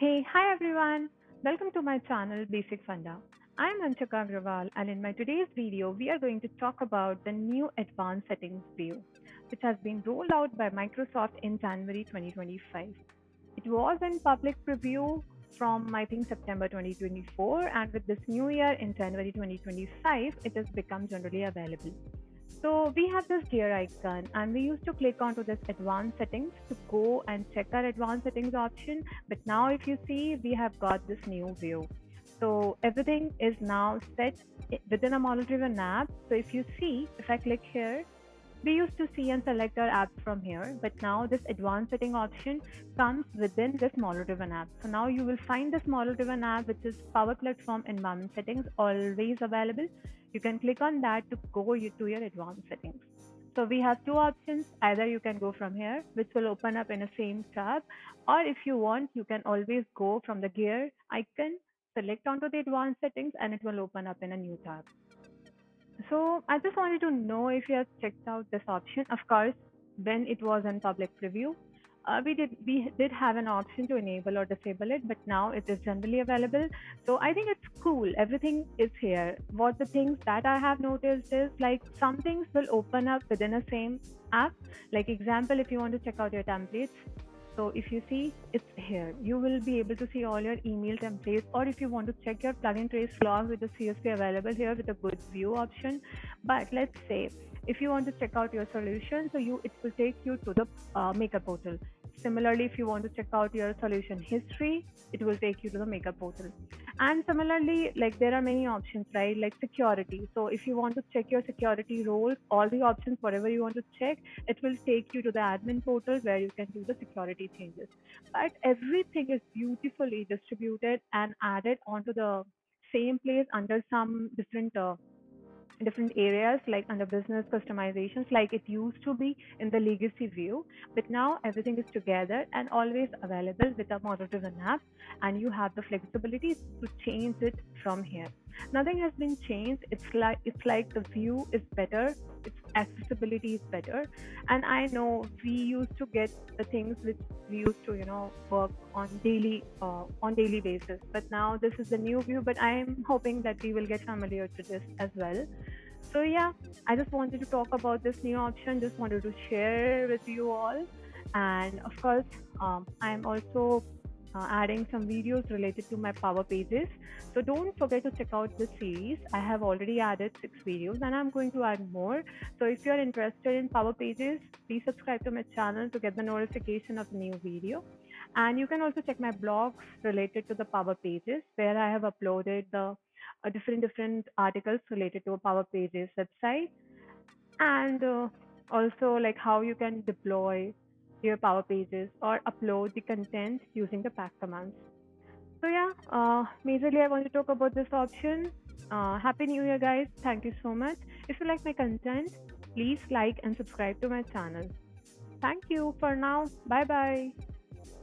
Hey, hi everyone. Welcome to my channel Basic Funda. I'm Anshika Agrawal and in my today's video we are going to talk about the new advanced settings view which has been rolled out by Microsoft in January 2025. It was in public preview from I think September 2024 and with this new year in January 2025 it has become generally available. So we have this gear icon and we used to click onto this advanced settings to go and check our advanced settings option. But now if you see, we have got this new view. So everything is now set within a model driven app. So if you see, if I click here, we used to see and select our apps from here, but now this advanced setting option comes within this model driven app. So now you will find this model driven app, which is Power Platform Environment Settings, always available. You can click on that to go to your advanced settings. So we have two options. Either you can go from here, which will open up in a same tab, or if you want, you can always go from the gear icon, select onto the advanced settings, and it will open up in a new tab. So I just wanted to know if you have checked out this option. Of course, when it was in public preview, we did have an option to enable or disable it, but now it is generally available. So I think it's cool. Everything is here. What the things that I have noticed is like some things will open up within a same app. Like example, if you want to check out your templates, so if you see, it's here. You will be able to see all your email templates, or if you want to check your plugin trace log with the CSP available here with a good view option. But let's say if you want to check out your solution, so it will take you to the Maker portal. Similarly, if you want to check out your solution history, it will take you to the Maker portal. And similarly, like there are many options, right? Like security. So if you want to check your security roles, all the options, whatever you want to check, it will take you to the admin portal where you can do the security changes. But everything is beautifully distributed and added onto the same place under some different areas like under business customizations like it used to be in the legacy view, but now everything is together and always available with a model driven app, and you have the flexibility to change it from here. Nothing has been changed. It's like the view is better, its accessibility is better. And I know we used to get the things which we used to work on daily basis, but now this is the new view, but I am hoping that we will get familiar to this as well. So yeah, I just wanted to talk about this new option. Just wanted to share with you all, and of course, I'm also adding some videos related to my Power Pages. So don't forget to check out this series. I have already added 6 videos, and I'm going to add more. So if you're interested in Power Pages, please subscribe to my channel to get the notification of the new video. And you can also check my blogs related to the Power Pages, where I have uploaded the different articles related to a Power Pages website, and also like how you can deploy your Power Pages or upload the content using the pack commands. So yeah, majorly I want to talk about this option. Happy New Year, guys! Thank you so much. If you like my content, please like and subscribe to my channel. Thank you for now. Bye bye.